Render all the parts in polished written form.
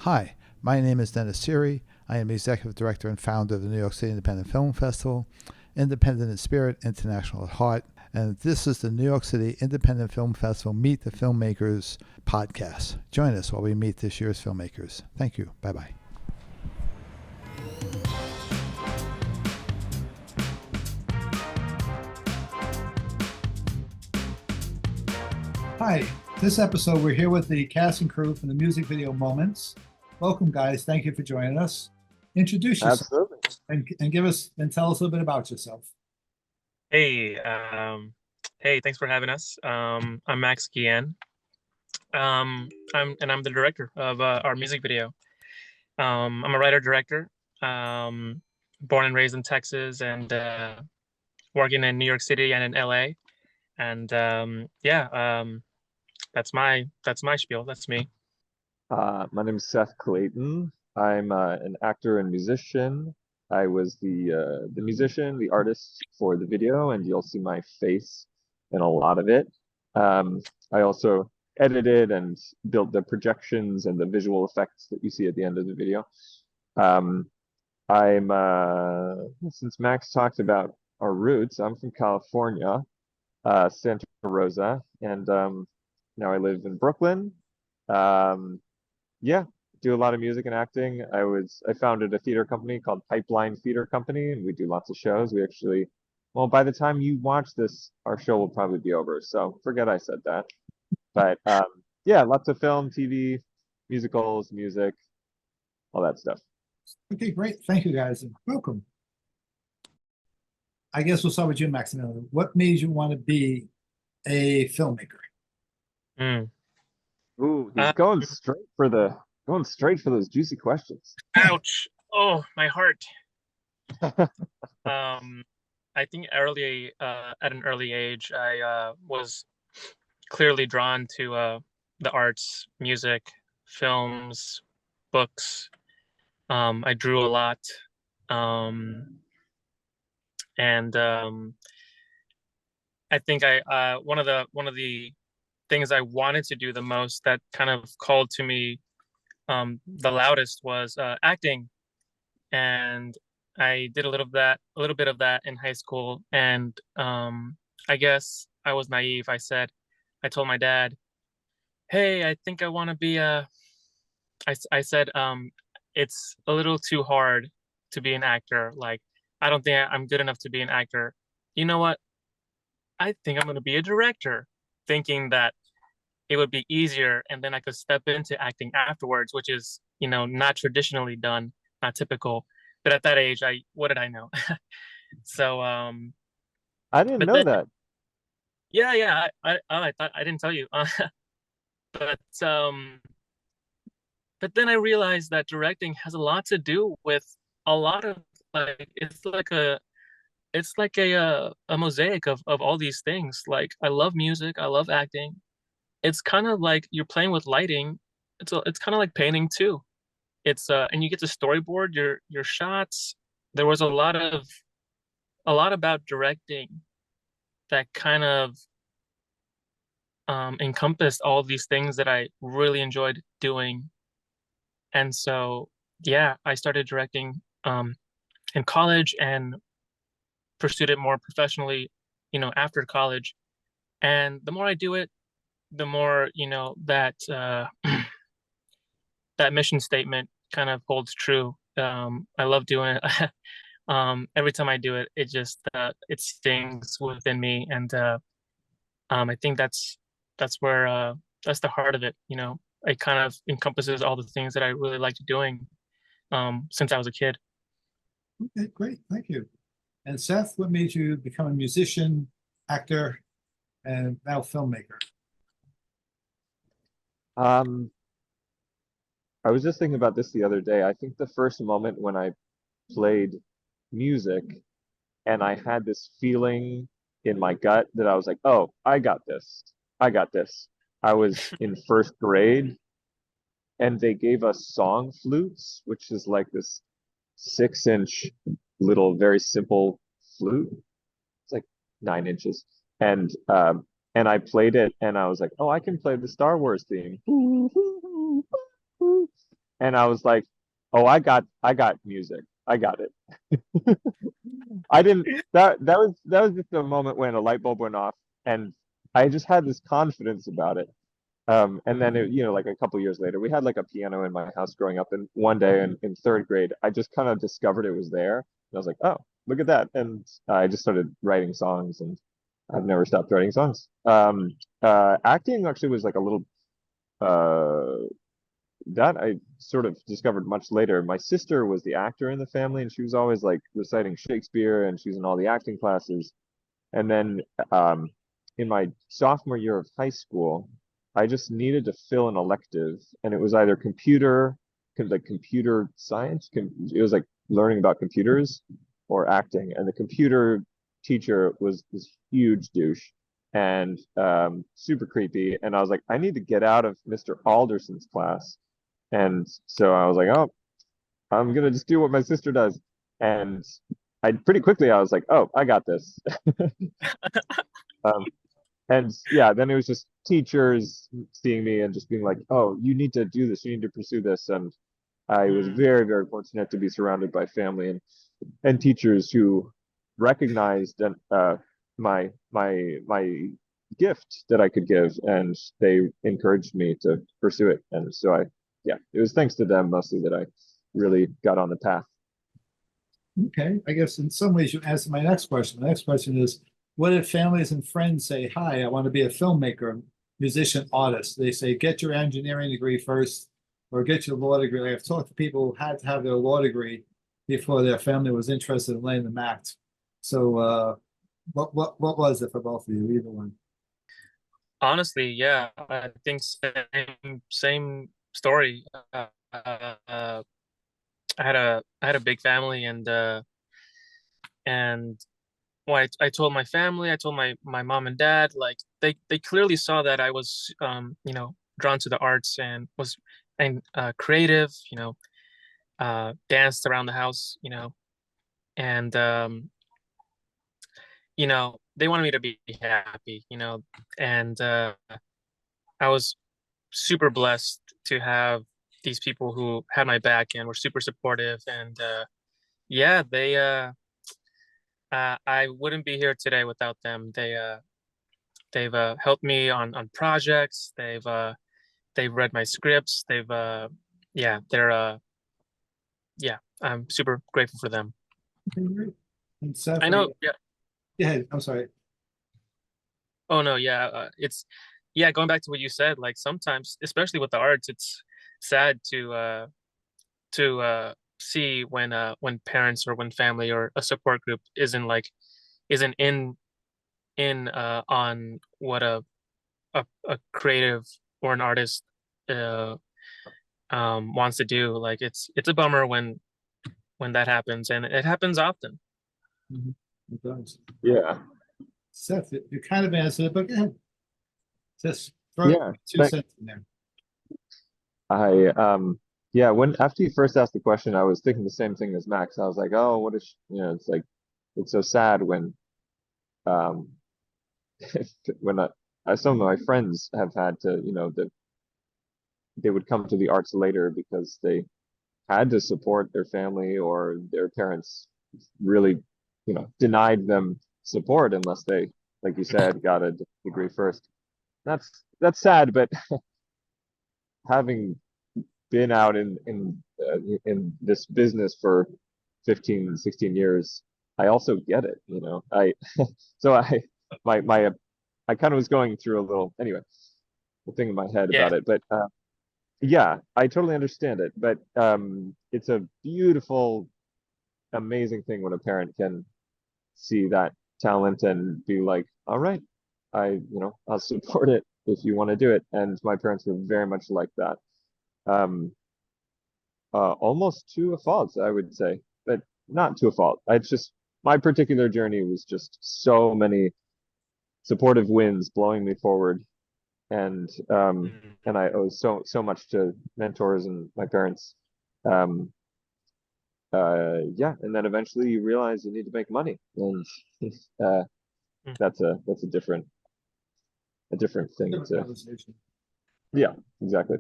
Hi, my name is Dennis Siri. I am Executive Director and founder of the New York City Independent Film Festival, Independent in Spirit, International at Heart, and this is the New York City Independent Film Festival Meet the Filmmakers podcast. Join us while we meet this year's filmmakers. Thank you. Bye bye. Hi, this episode we're here with the cast and crew from the music video Moments. Welcome, guys. Thank you for joining us. Introduce yourself. Absolutely. And give us and tell us a little bit about yourself. Hey, hey, thanks for having us. I'm Max Guillen. I'm the director of our music video. I'm a writer director. Born and raised in Texas, and working in New York City and in LA. And that's my spiel. That's me. My name is Seth Clayton. I'm an actor and musician. I was the musician, the artist for the video, and you'll see my face in a lot of it. I also edited and built the projections and the visual effects that you see at the end of the video. Um, I'm Since Max talked about our roots, I'm from California, Santa Rosa, and now I live in Brooklyn. Um, yeah, do a lot of music and acting. I founded a theater company called Pipeline Theater Company, and we do lots of shows. We actually, well, by the time you watch this, our show will probably be over. So forget I said that. But yeah, lots of film, TV, musicals, music, all that stuff. Okay, great. Thank you, guys, and welcome. I guess we'll start with you, Maximilian. What made you want to be a filmmaker? Mm. Ooh, he's going straight for those juicy questions. Ouch! Oh, my heart. Um, I think at an early age, I was clearly drawn to the arts, music, films, books. I drew a lot, and I think I one of the things I wanted to do the most that kind of called to me the loudest was acting, and I did a little bit of that in high school, and I guess I was naive. I told my dad, "Hey, I think I want to be a." I said, "It's a little too hard to be an actor. Like, I don't think I'm good enough to be an actor. You know what? I think I'm going to be a director," thinking that it would be easier, and then I could step into acting afterwards, which is, not traditionally done, not typical. But at that age, what did I know? So, I didn't but know then, that. yeah, I thought I didn't tell you, but but then I realized that directing has a lot to do with a lot of, like, it's like a mosaic of all these things. Like, I love music, I love acting. It's kind of like you're playing with lighting. It's kind of like painting too. It's and you get to storyboard your shots. There was a lot about directing that kind of encompassed all these things that I really enjoyed doing. And so, yeah, I started directing in college and pursued it more professionally, after college. And the more I do it, the more, that that mission statement kind of holds true. I love doing it. Every time I do it, it stings within me, and I think that's where that's the heart of it. It kind of encompasses all the things that I really liked doing since I was a kid. Okay, great. Thank you. And Seth, what made you become a musician, actor, and now filmmaker? Um, I was just thinking about this the other day. I think the first moment when I played music and I had this feeling in my gut that I was like, oh, I got this. I got this. I was in first grade and they gave us song flutes, which is like this 6-inch little, very simple flute. It's like 9 inches. And I played it and I was like, oh, I can play the Star Wars theme. and I was like, oh, I got music. I got it. I didn't that was just a moment when a light bulb went off, and I just had this confidence about it. And then it, like a couple years later, we had like a piano in my house growing up, and one day in third grade, I just kind of discovered it was there. And I was like, oh, look at that. And I just started writing songs, and I've never stopped writing songs. Acting actually was like a little uh that I sort of discovered much later. My sister was the actor in the family, and she was always like reciting Shakespeare, and she was in all the acting classes. And then um, in my sophomore year of high school, I just needed to fill an elective, and it was either like computer science, it was like learning about computers, or acting. And the computer teacher was this huge douche and super creepy. And I was like, I need to get out of Mr. Alderson's class. And so I was like, oh, I'm gonna just do what my sister does. And I pretty quickly I was like, oh, I got this. um, and yeah, then it was just teachers seeing me and just being like, oh, you need to do this, you need to pursue this. And I was Mm. very, very fortunate to be surrounded by family and teachers who recognized my gift that I could give, and they encouraged me to pursue it. And so yeah, it was thanks to them mostly that I really got on the path. Okay, I guess in some ways you answered my next question. My next question is, what if families and friends say, hi, I want to be a filmmaker, musician, artist? They say, get your engineering degree first or get your law degree. I've talked to people who had to have their law degree before their family was interested in laying them act. So what was it for both of you, either one? Honestly, yeah, I think same story. Uh, I had a big family, and well, I told my family, I told my mom and dad, like they clearly saw that I was drawn to the arts and was creative, danced around the house, and they wanted me to be happy, and I was super blessed to have these people who had my back and were super supportive, and yeah, I wouldn't be here today without them. They've helped me on projects. They've read my scripts. Yeah, yeah, I'm super grateful for them. Okay, great. And Seth, I know. Yeah. yeah, I'm sorry. Oh no. Yeah. Yeah. Going back to what you said, like sometimes, especially with the arts, it's sad to see when parents or when family or a support group isn't in on what a creative or an artist uh wants to do. Like it's a bummer when that happens, and it happens often. Mhm. It does. Yeah, Seth, you kind of answered it, but go ahead. Just throw yeah. two cents in there. I yeah, when after you first asked the question, I was thinking the same thing as Max. I was like, oh, what is it's like it's so sad when um when some of my friends have had to, that they would come to the arts later because they had to support their family, or their parents really, denied them support unless they, like you said, got a degree first. That's sad, but having been out in this business for 15, 16 years, I also get it, I so my I kind of was going through a little, anyway, the thing in my head Yeah. about it, but yeah, I totally understand it. But it's a beautiful, amazing thing when a parent can see that talent and be like, all right, I'll support it if you want to do it. And my parents were very much like that. Um, Almost to a fault, I would say, but not to a fault. It's just my particular journey was just so many supportive winds blowing me forward, and Mhm. I owe so much to mentors and my parents. Um, yeah, and then eventually you realize you need to make money, and uh, Mhm. that's a different thing Different to. conversation. Yeah, exactly.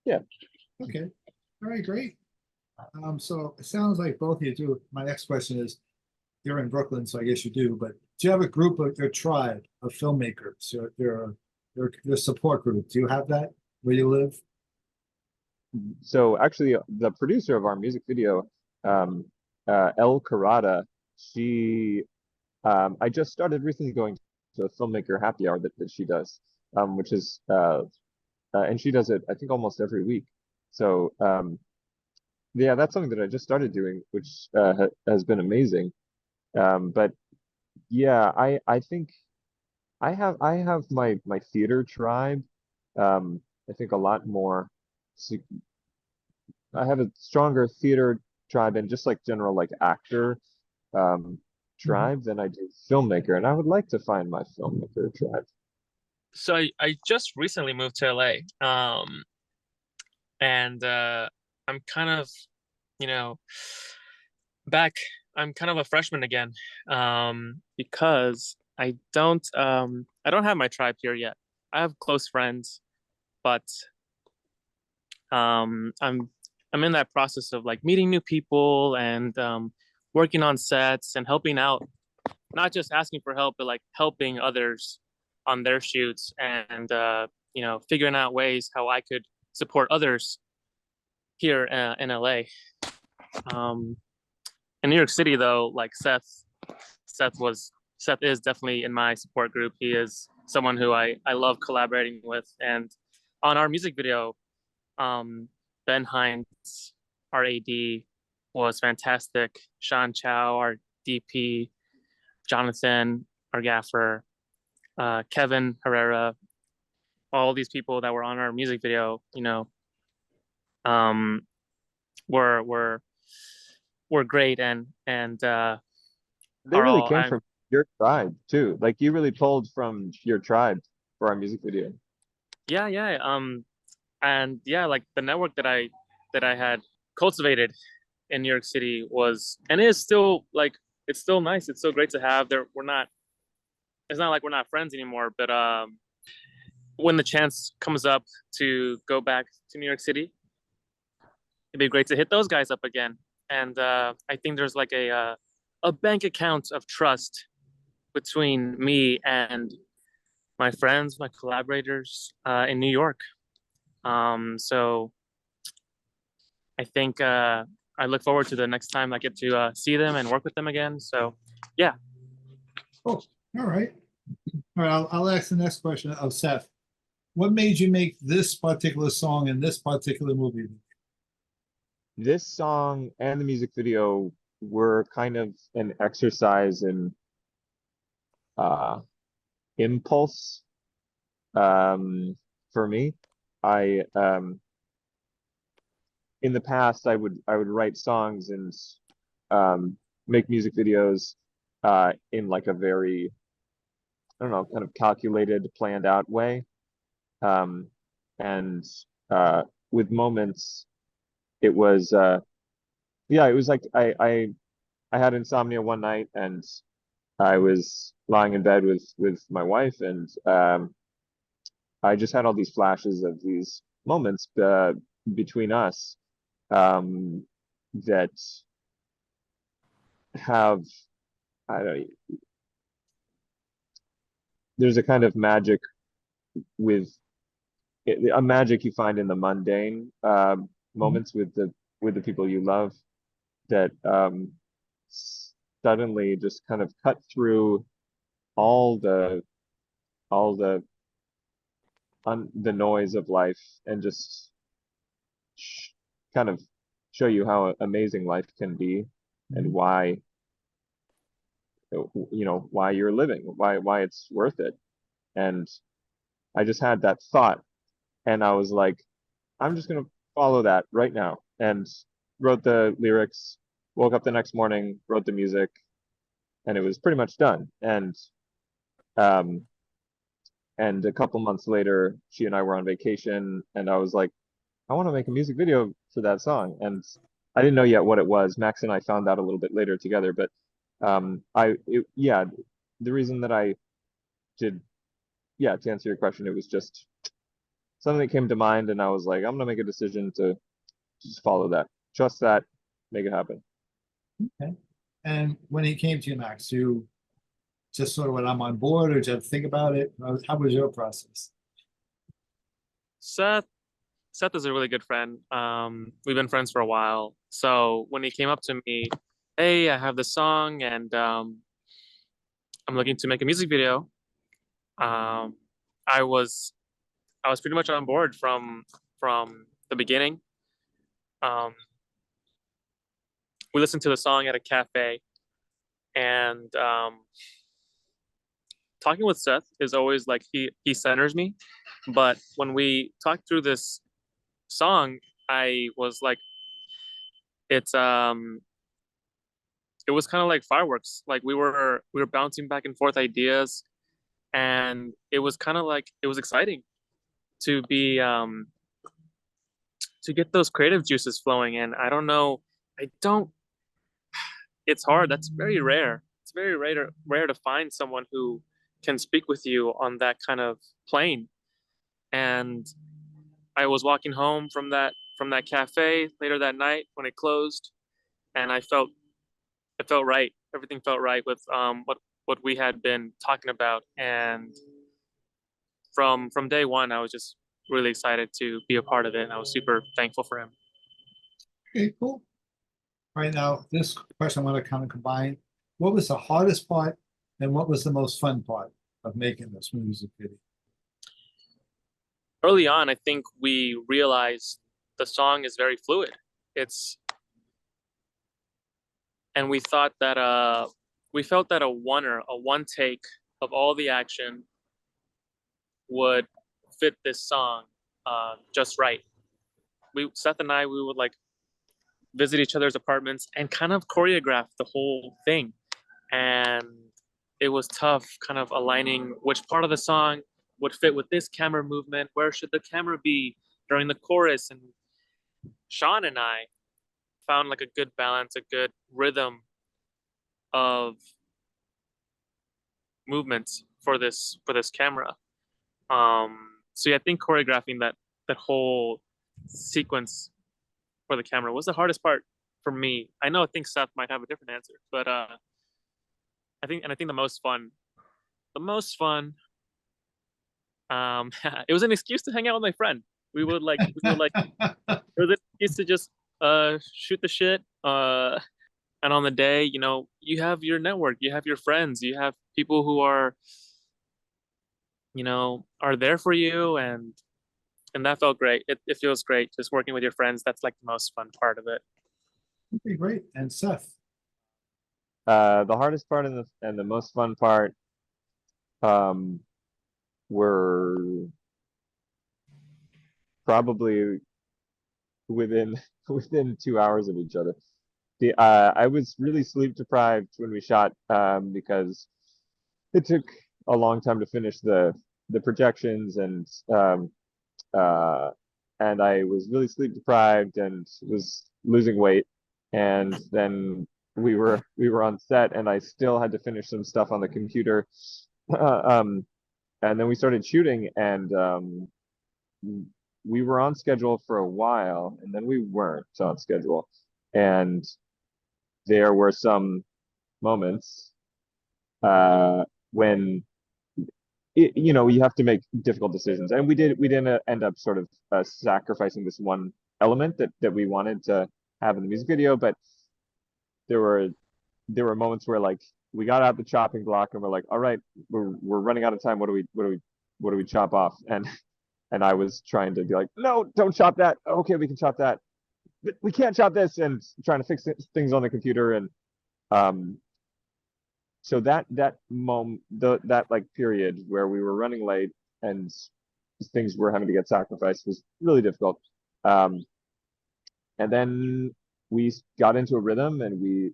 Yeah. Okay. All right, great. So it sounds like both of you do. My next question is, you're in Brooklyn, so I guess you do, but do you have a group of your tribe of filmmakers, your support group? Do you have that where you live? So actually, the producer of our music video, El Carada, she, I just started recently going to a filmmaker happy hour that she does, which is, and she does it, I think, almost every week. So, yeah, that's something that I just started doing, which has been amazing. But yeah, I think I have my theater tribe. I think a lot more. I have a stronger theater tribe and just like general like actor um, Mhm. tribe than I do filmmaker, and I would like to find my filmmaker tribe. So I just recently moved to LA. And I'm kind of, you know, back. I'm kind of a freshman again, because I don't have my tribe here yet. I have close friends, but I'm in that process of like meeting new people and working on sets and helping out, not just asking for help, but like helping others on their shoots and figuring out ways how I could support others here in LA. Um, in New York City, though, like Seth is definitely in my support group. He is someone who I love collaborating with, and on our music video, Ben Hines, our AD, was fantastic. Sean Chow, our DP, Jonathan, our gaffer, Kevin Herrera, all these people that were on our music video, um, were were were great and They are really all came I'm from your tribe too. Like you really pulled from your tribe for our music video. yeah. And yeah, like the network that I had cultivated in New York City was and is still like it's still nice. It's still great to have. There we're not it's not like we're not friends anymore, but when the chance comes up to go back to New York City, it'd be great to hit those guys up again. And I think there's like a bank account of trust between me and my friends, my collaborators in New York. So I think I look forward to the next time I get to see them and work with them again. So yeah. Oh, all right. All right, I'll ask the next question of Seth. What made you make this particular song in this particular movie? This song and the music video were kind of an exercise in uh, impulse for me. I in the past I would write songs and make music videos in like a very I don't know kind of calculated, planned out way. Um, and with moments, it was yeah, it was like I had insomnia one night and I was lying in bed with my wife and I just had all these flashes of these moments between us um, that have I don't know, there's a kind of magic with a magic you find in the mundane Mhm. moments with the people you love that suddenly just kind of cut through all the the noise of life and just sh kind of show you how amazing life can be and Mhm. why why you're living, why it's worth it. And I just had that thought, and I was like, I'm just gonna follow that right now, and wrote the lyrics. Woke up the next morning, wrote the music, and it was pretty much done. Um, and a couple months later, she and I were on vacation, and I was like, I want to make a music video for that song. And I didn't know yet what it was. Max and I found out a little bit later together, but yeah, the reason that I did, yeah, to answer your question, it was just something that came to mind, and I was like, I'm gonna make a decision just follow that, trust that, make it happen. Okay. And when he came to you, Max, you just sort of went, I'm on board, or did you have to think about it? How was your process? Seth Seth is a really good friend. We've been friends for a while. So when he came up to me, hey, I have this song and I'm looking to make a music video. Um, I was I was pretty much on board from the beginning. Um, we listened to the song at a cafe, and talking with Seth is always like he centers me. But when we talked through this song, I was like, it's it was kind of like fireworks. Like we were bouncing back and forth ideas, and it was kind of like it was exciting to be to get those creative juices flowing. And I don't know, I don't. It's hard. That's very rare. It's very rare to find someone who can speak with you on that kind of plane. And I was walking home from that cafe later that night when it closed, and I felt it felt right. Everything felt right with what we had been talking about, and from day one, I was just really excited to be a part of it, and I was super thankful for him. Okay, cool. Right now, this question I want to kind of combine. What was the hardest part and what was the most fun part of making this music video? Early on, I think we realized the song is very fluid. It's and we thought that we felt that a one take of all the action would fit this song just right. We Seth and I we would like visit each other's apartments and kind of choreograph the whole thing. And it was tough kind of aligning which part of the song would fit with this camera movement, where should the camera be during the chorus. And Sean and I found like a good balance, a good rhythm of movements for this camera. So yeah, I think choreographing that whole sequence for the camera was the hardest part for me. I think Seth might have a different answer, but I think the most fun, it was an excuse to hang out with my friend. It was an excuse to just shoot the shit. And on the day, you know, you have your network, you have your friends, you have people who are, you know, are there for you, and that felt great. It feels great just working with your friends. That's like the most fun part of it. Okay, great. And Seth. The hardest part and the most fun part um, were probably within within 2 hours of each other. I was really sleep deprived when we shot because it took a long time to finish the projections, uh, and I was really sleep deprived and was losing weight. And then we were on set, and I still had to finish some stuff on the computer. um, and then we started shooting, and we were on schedule for a while, and then we weren't on schedule. And there were some moments when you know, you have to make difficult decisions, and we didn't end up sort of sacrificing this one element that we wanted to have in the music video. But there were moments where like we got out the chopping block and we're like, all right, we're running out of time. What do we chop off? And I was trying to be like, no, don't chop that. Okay, we can chop that, but we can't chop this, and trying to fix things on the computer. And um so that moment, that like period where we were running late and things were having to get sacrificed was really difficult. Um, and then we got into a rhythm, and we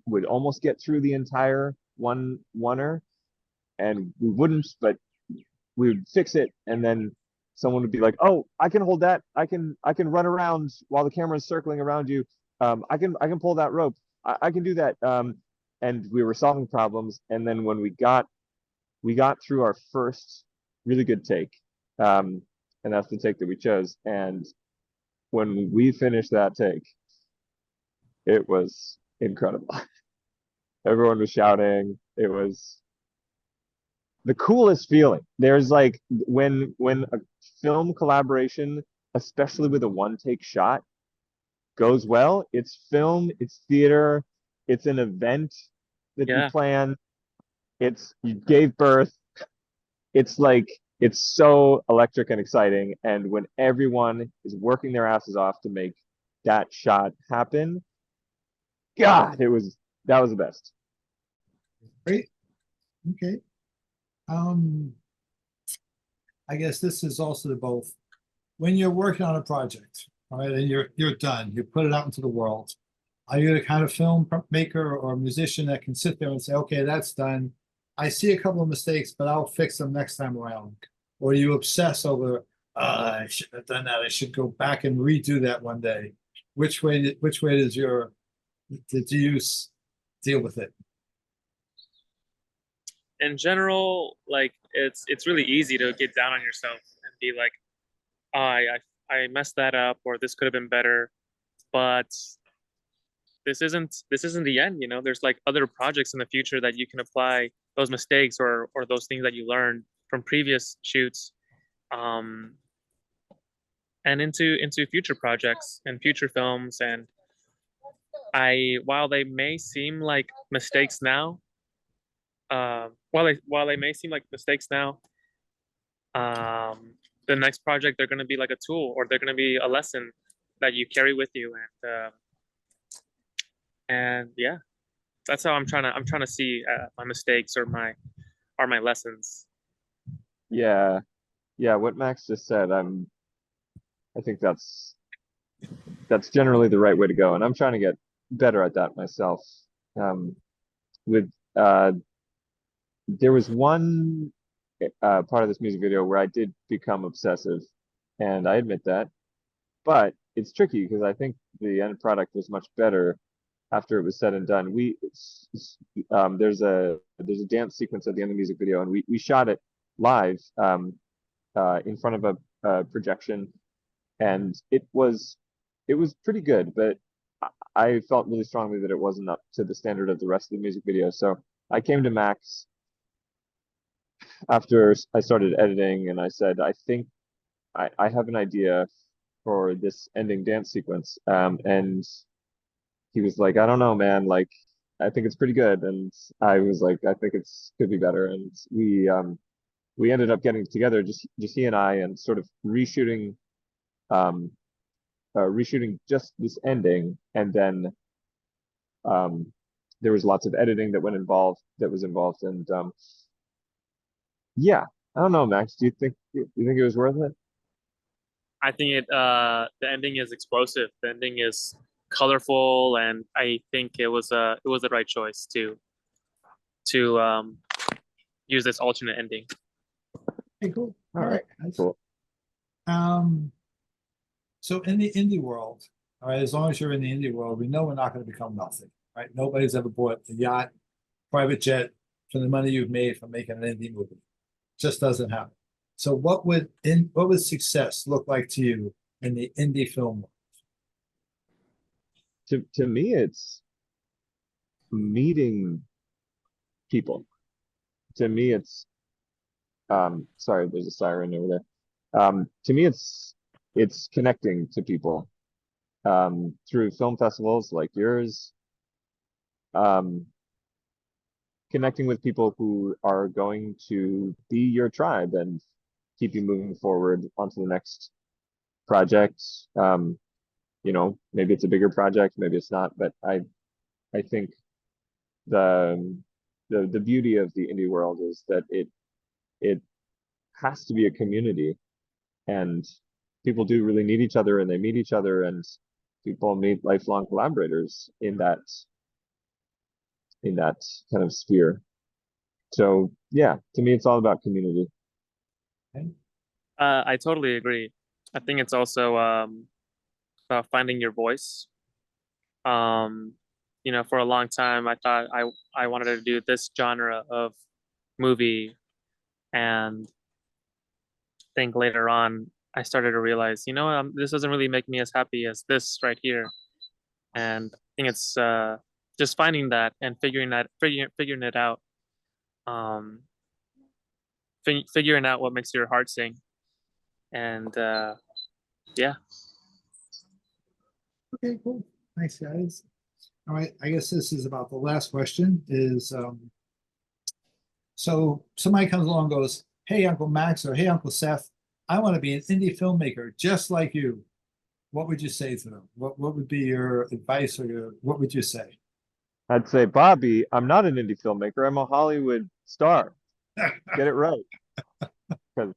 would almost get through the entire oneer, and we wouldn't, but we would fix it, and then someone would be like, "Oh, I can hold that. I can run around while the camera is circling around you. I can pull that rope. I can do that." And we were solving problems, and then when we got through our first really good take, and that's the take that we chose, and when we finished that take, it was incredible. Everyone was shouting. It was the coolest feeling. There's like when a film collaboration, especially with a one take shot, goes well, it's film, it's theater, it's an event that you Yeah. plan, it's you gave birth. It's like it's so electric and exciting. And when everyone is working their asses off to make that shot happen, God, that was the best. Great. Okay. Um, I guess this is also the both. When you're working on a project, all right, and you're done, you put it out into the world. Are you the kind of film maker or musician that can sit there and say, okay, that's done. I see a couple of mistakes, but I'll fix them next time around. Or you obsess over, I shouldn't have done that. I should go back and redo that one day. Which way does your did you deal with it? In general, like it's really easy to get down on yourself and be like, oh, I messed that up, or this could have been better. But this isn't the end, you know. There's like other projects in the future that you can apply those mistakes or those things that you learned from previous shoots, um, and into future projects and future films. And while they may seem like mistakes now, while they may seem like mistakes now, um, the next project they're going to be like a tool, or they're going to be a lesson that you carry with you. And yeah, that's how I'm trying to see my mistakes or my lessons. Yeah, yeah. What Max just said, I think that's generally the right way to go, and I'm trying to get better at that myself. Um, with There was one part of this music video where I did become obsessive, and I admit that. But it's tricky because I think the end product was much better after it was said and done. There's a dance sequence at the end of the music video, and we shot it live in front of a projection, and it was pretty good, but I felt really strongly that it wasn't up to the standard of the rest of the music video. So I came to Max after I started editing, and I said, I think I have an idea for this ending dance sequence. And he was like, I don't know, man. Like, I think it's pretty good. And I was like, I think it's could be better. And we ended up getting together, just he and I, and sort of um, reshooting just this ending, and then um, there was lots of editing that was involved, and yeah, I don't know, Max. Do you think it was worth it? I think the ending is explosive. The ending is colorful, and I think it was the right choice to use this alternate ending. Okay, cool. All All right, right, guys. cool. Um, so in the indie world, all right, as long as you're in the indie world, we know we're not going to become nothing, right? Nobody's ever bought a yacht, private jet from the money you've made from making an indie movie. Just doesn't happen. So what would success look like to you in the indie film world? To me, it's meeting people. To me, it's sorry, there's a siren over there. To me, it's connecting to people through film festivals like yours, um, connecting with people who are going to be your tribe and keep you moving forward onto the next project. You know, maybe it's a bigger project, maybe it's not, but I think the the beauty of the indie world is that it has to be a community, and people do really need each other, and they meet each other, and people meet lifelong collaborators in that kind of sphere. So yeah, to me, it's all about community. Okay. I totally agree. I think it's also about finding your voice. Um, for a long time, I thought I wanted to do this genre of movie, and think later on I started to realize, this doesn't really make me as happy as this right here. And I think it's just finding that and figuring it out. Figuring out what makes your heart sing. And yeah. Okay, cool. Thanks, guys. All right, I guess this is about the last question is, so somebody comes along and goes, hey, Uncle Max, or hey, Uncle Seth, I want to be an indie filmmaker just like you. What would you say to them? What would be your advice, or what would you say? I'd say, Bobby, I'm not an indie filmmaker. I'm a Hollywood star. Get it right. Because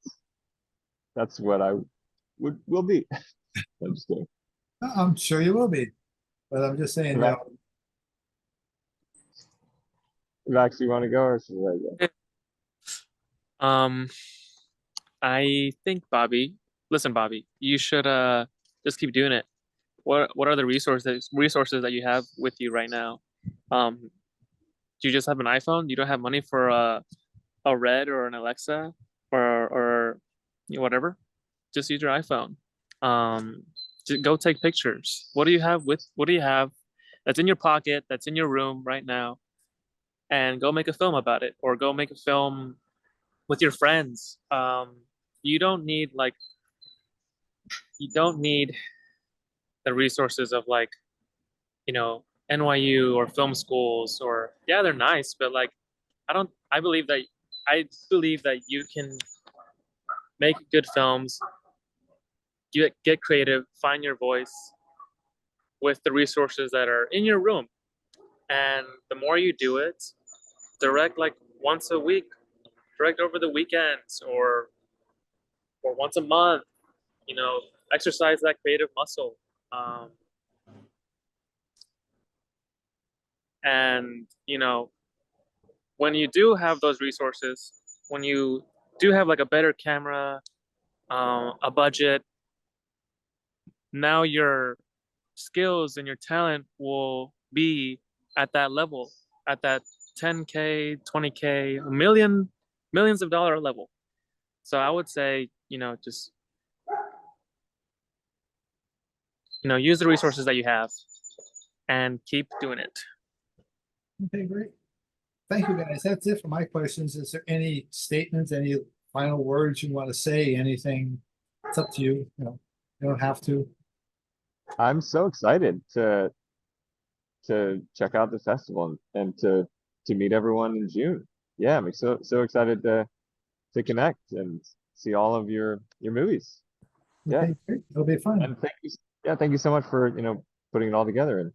that's what I will be. I'm just kidding. I'm sure you will be, but I'm just saying, Max, Max, you want to go or should I go? I think listen, Bobby, you should just keep doing it. What are the resources that you have with you right now? Do you just have an iPhone? You don't have money for a Red or an Alexa or whatever? Just use your iPhone. Just go take pictures. What do you have that's in your pocket, that's in your room right now? And go make a film about it, or go make a film with your friends. You don't need the resources of NYU or film schools, or yeah, they're nice, but I believe that you can make good films, get creative, find your voice with the resources that are in your room. And the more you do it, direct once a week, direct over the weekends, or once a month, exercise that creative muscle. And when you do have those resources, when you do have a better camera, a budget, now your skills and your talent will be at that level, at that 10K, 20K, millions of dollar level. So I would say, just use the resources that you have and keep doing it. okay, great. Thank you, guys. That's it for my questions. Is there any statements, any final words you want to say? Anything? It's up to you. You don't have to. I'm so excited to check out the festival and to meet everyone in June. Yeah, I'm so excited to connect and see all of your movies. Yeah, Okay, great. It'll be fun. and thank you so much for putting it all together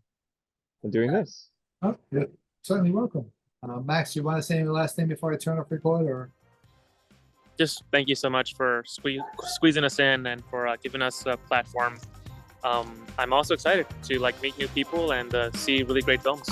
and doing this. Oh, you're certainly welcome. Max, you want to say any last thing before I turn off record, or? Just thank you so much for squeezing us in and for giving us a platform. I'm also excited to meet new people and see really great films.